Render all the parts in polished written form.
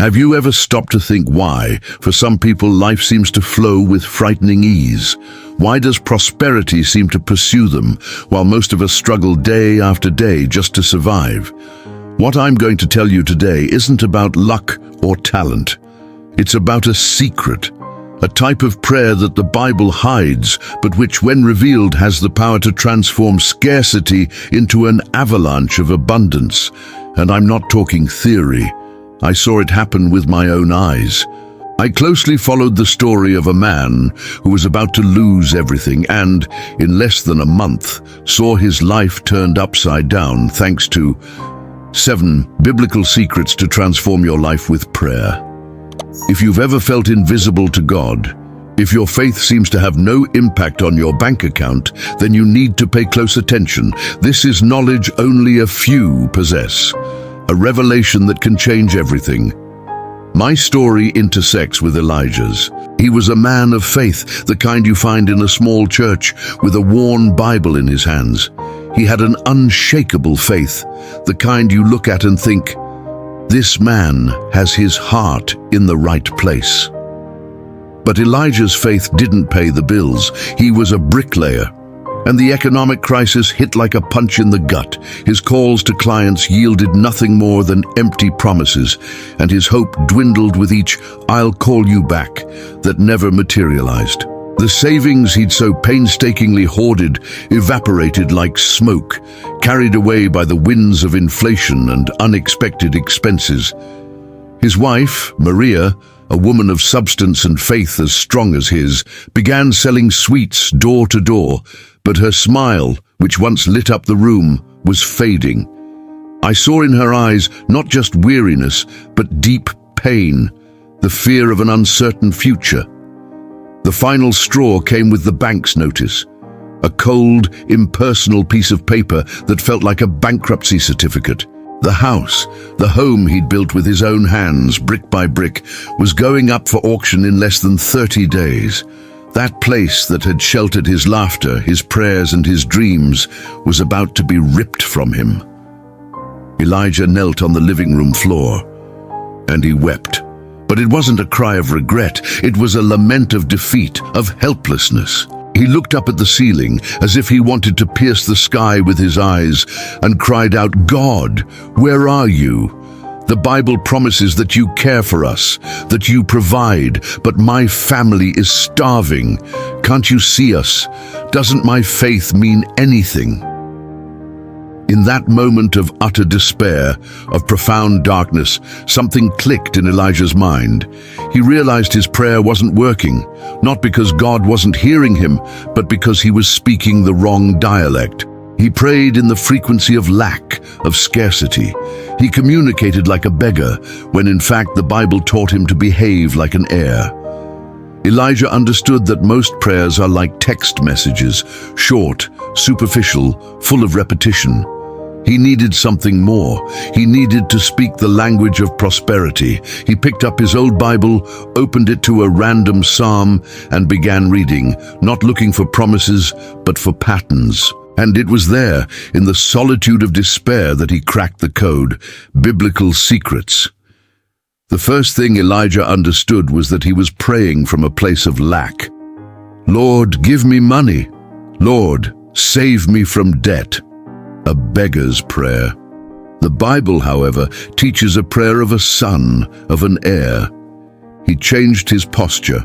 Have you ever stopped to think why, for some people, life seems to flow with frightening ease? Why does prosperity seem to pursue them, while most of us struggle day after day just to survive? What I'm going to tell you today isn't about luck or talent. It's about a secret, a type of prayer that the Bible hides, but which, when revealed, has the power to transform scarcity into an avalanche of abundance. And I'm not talking theory. I saw it happen with my own eyes. I closely followed the story of a man who was about to lose everything and, in less than a month, saw his life turned upside down thanks to 7 biblical secrets to transform your life with prayer. If you've ever felt invisible to God, if your faith seems to have no impact on your bank account, then you need to pay close attention. This is knowledge only a few possess. A revelation that can change everything. My story intersects with Elijah's. He was a man of faith, the kind you find in a small church with a worn Bible in his hands. He had an unshakable faith, the kind you look at and think, this man has his heart in the right place. But Elijah's faith didn't pay the bills. He was a bricklayer. And the economic crisis hit like a punch in the gut. His calls to clients yielded nothing more than empty promises, and his hope dwindled with each "I'll call you back" that never materialized. The savings he'd so painstakingly hoarded evaporated like smoke, carried away by the winds of inflation and unexpected expenses. His wife, Maria, a woman of substance and faith as strong as his, began selling sweets door to door, but her smile, which once lit up the room, was fading. I saw in her eyes not just weariness, but deep pain, the fear of an uncertain future. The final straw came with the bank's notice, a cold, impersonal piece of paper that felt like a bankruptcy certificate. The house, the home he'd built with his own hands, brick by brick, was going up for auction in less than 30 days. That place that had sheltered his laughter, his prayers, and his dreams was about to be ripped from him. Elijah knelt on the living room floor, and he wept. But it wasn't a cry of regret, it was a lament of defeat, of helplessness. He looked up at the ceiling as if he wanted to pierce the sky with his eyes and cried out, "God, where are you? The Bible promises that you care for us, that you provide, but my family is starving. Can't you see us? Doesn't my faith mean anything?" In that moment of utter despair, of profound darkness, something clicked in Elijah's mind. He realized his prayer wasn't working, not because God wasn't hearing him, but because he was speaking the wrong dialect. He prayed in the frequency of lack, of scarcity. He communicated like a beggar, when in fact the Bible taught him to behave like an heir. Elijah understood that most prayers are like text messages, short, superficial, full of repetition. He needed something more. He needed to speak the language of prosperity. He picked up his old Bible, opened it to a random psalm, and began reading, not looking for promises, but for patterns. And it was there, in the solitude of despair, that he cracked the code, biblical secrets. The first thing Elijah understood was that he was praying from a place of lack. "Lord, give me money. Lord, save me from debt." A beggar's prayer. The Bible, however, teaches a prayer of a son, of an heir. He changed his posture.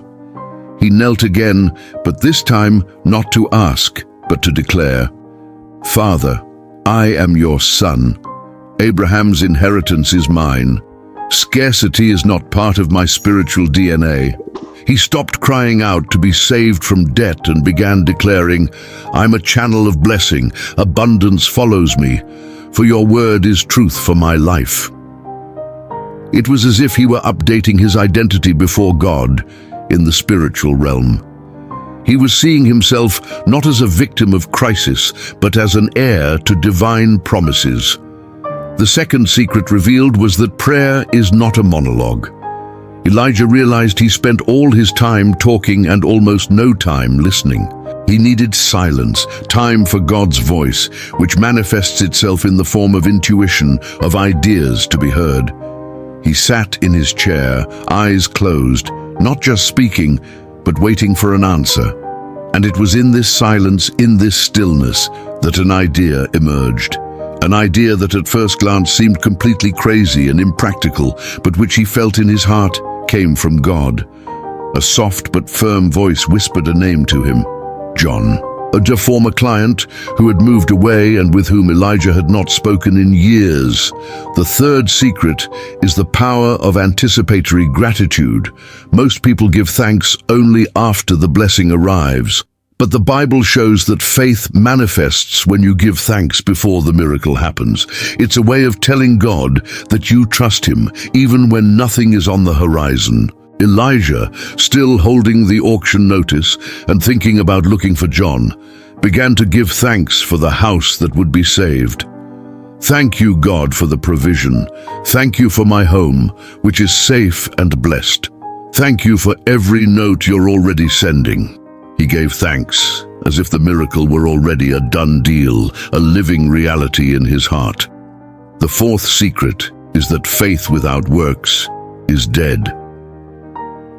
He knelt again, but this time not to ask, but to declare, "Father, I am your son. Abraham's inheritance is mine. Scarcity is not part of my spiritual DNA." He stopped crying out to be saved from debt and began declaring, "I'm a channel of blessing. Abundance follows me, for your word is truth for my life." It was as if he were updating his identity before God in the spiritual realm. He was seeing himself not as a victim of crisis, but as an heir to divine promises. The second secret revealed was that prayer is not a monologue. Elijah realized he spent all his time talking and almost no time listening. He needed silence, time for God's voice, which manifests itself in the form of intuition, of ideas to be heard. He sat in his chair, eyes closed, not just speaking, but waiting for an answer. And it was in this silence, in this stillness, that an idea emerged. An idea that at first glance seemed completely crazy and impractical, but which he felt in his heart came from God. A soft but firm voice whispered a name to him: John. A former client who had moved away and with whom Elijah had not spoken in years. The third secret is the power of anticipatory gratitude. Most people give thanks only after the blessing arrives. But the Bible shows that faith manifests when you give thanks before the miracle happens. It's a way of telling God that you trust Him, even when nothing is on the horizon. Elijah, still holding the auction notice and thinking about looking for John, began to give thanks for the house that would be saved. Thank you, God, for the provision. Thank you for my home, which is safe and blessed. Thank you for every note you're already sending. He gave thanks, as if the miracle were already a done deal, a living reality in his heart. The fourth secret is that faith without works is dead.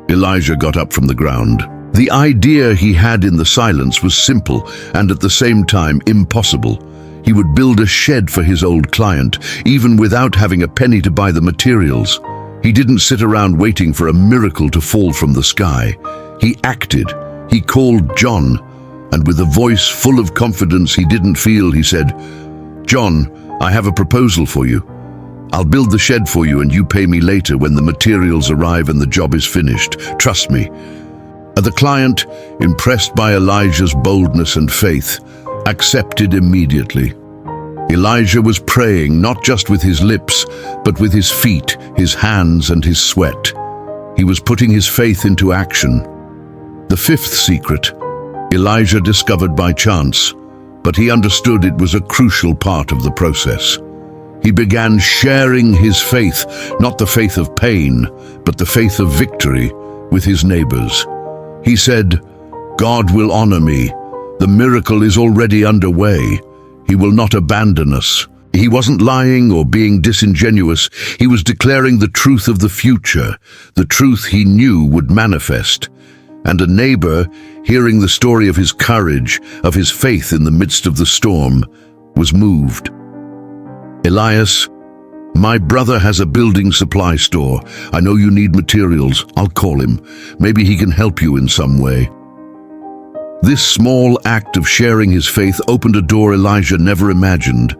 Elijah got up from the ground. The idea he had in the silence was simple and at the same time impossible. He would build a shed for his old client, even without having a penny to buy the materials. He didn't sit around waiting for a miracle to fall from the sky. He acted. He called John, and with a voice full of confidence he didn't feel, he said, "John, I have a proposal for you. I'll build the shed for you and you pay me later when the materials arrive and the job is finished. Trust me." And the client, impressed by Elijah's boldness and faith, accepted immediately. Elijah was praying not just with his lips, but with his feet, his hands, and his sweat. He was putting his faith into action. The fifth secret, Elijah discovered by chance, but he understood it was a crucial part of the process. He began sharing his faith, not the faith of pain, but the faith of victory, with his neighbors. He said, "God will honor me. The miracle is already underway. He will not abandon us." He wasn't lying or being disingenuous. He was declaring the truth of the future, the truth he knew would manifest. And a neighbor, hearing the story of his courage, of his faith in the midst of the storm, was moved. "Elias, my brother has a building supply store. I know you need materials. I'll call him. Maybe he can help you in some way." This small act of sharing his faith opened a door Elijah never imagined.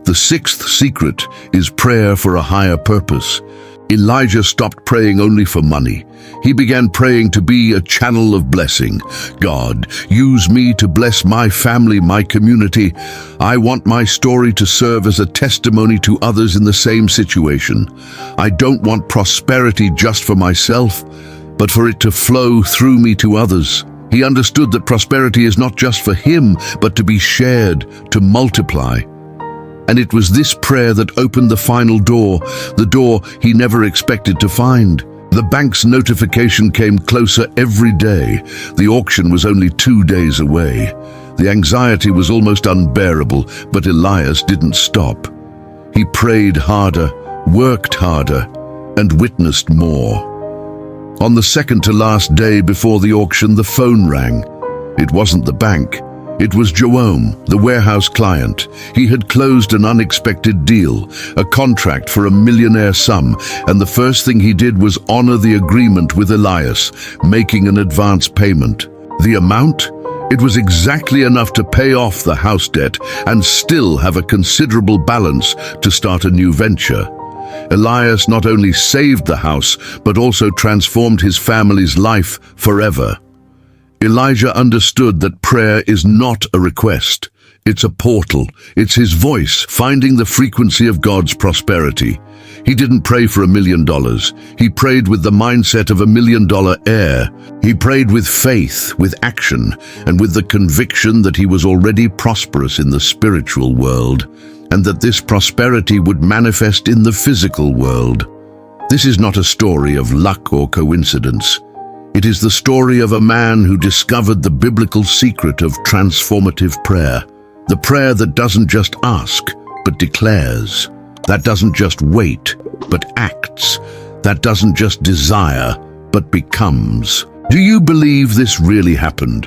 The sixth secret is prayer for a higher purpose. Elijah stopped praying only for money. He began praying to be a channel of blessing. "God, use me to bless my family, my community. I want my story to serve as a testimony to others in the same situation. I don't want prosperity just for myself, but for it to flow through me to others." He understood that prosperity is not just for him, but to be shared, to multiply. And it was this prayer that opened the final door, the door he never expected to find. The bank's notification came closer every day. The auction was only 2 days away. The anxiety was almost unbearable, but Elias didn't stop. He prayed harder, worked harder, and witnessed more. On the second to last day before the auction, the phone rang. It wasn't the bank. It was Joam, the warehouse client. He had closed an unexpected deal, a contract for a millionaire sum, and the first thing he did was honor the agreement with Elias, making an advance payment. The amount? It was exactly enough to pay off the house debt and still have a considerable balance to start a new venture. Elias not only saved the house, but also transformed his family's life forever. Elijah understood that prayer is not a request. It's a portal. It's his voice finding the frequency of God's prosperity. He didn't pray for $1 million. He prayed with the mindset of $1 million heir. He prayed with faith, with action, and with the conviction that he was already prosperous in the spiritual world, and that this prosperity would manifest in the physical world. This is not a story of luck or coincidence. It is the story of a man who discovered the biblical secret of transformative prayer. The prayer that doesn't just ask, but declares. That doesn't just wait, but acts. That doesn't just desire, but becomes. Do you believe this really happened?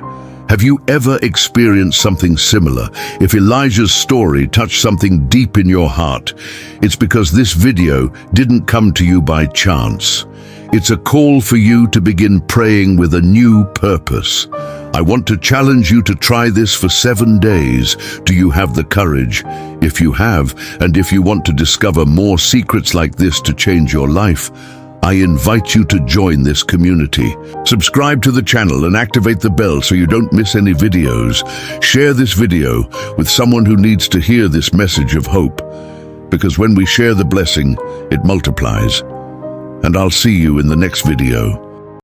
Have you ever experienced something similar? If Elijah's story touched something deep in your heart, it's because this video didn't come to you by chance. It's a call for you to begin praying with a new purpose. I want to challenge you to try this for 7 days. Do you have the courage? If you have, and if you want to discover more secrets like this to change your life, I invite you to join this community. Subscribe to the channel and activate the bell so you don't miss any videos. Share this video with someone who needs to hear this message of hope. Because when we share the blessing, it multiplies. And I'll see you in the next video.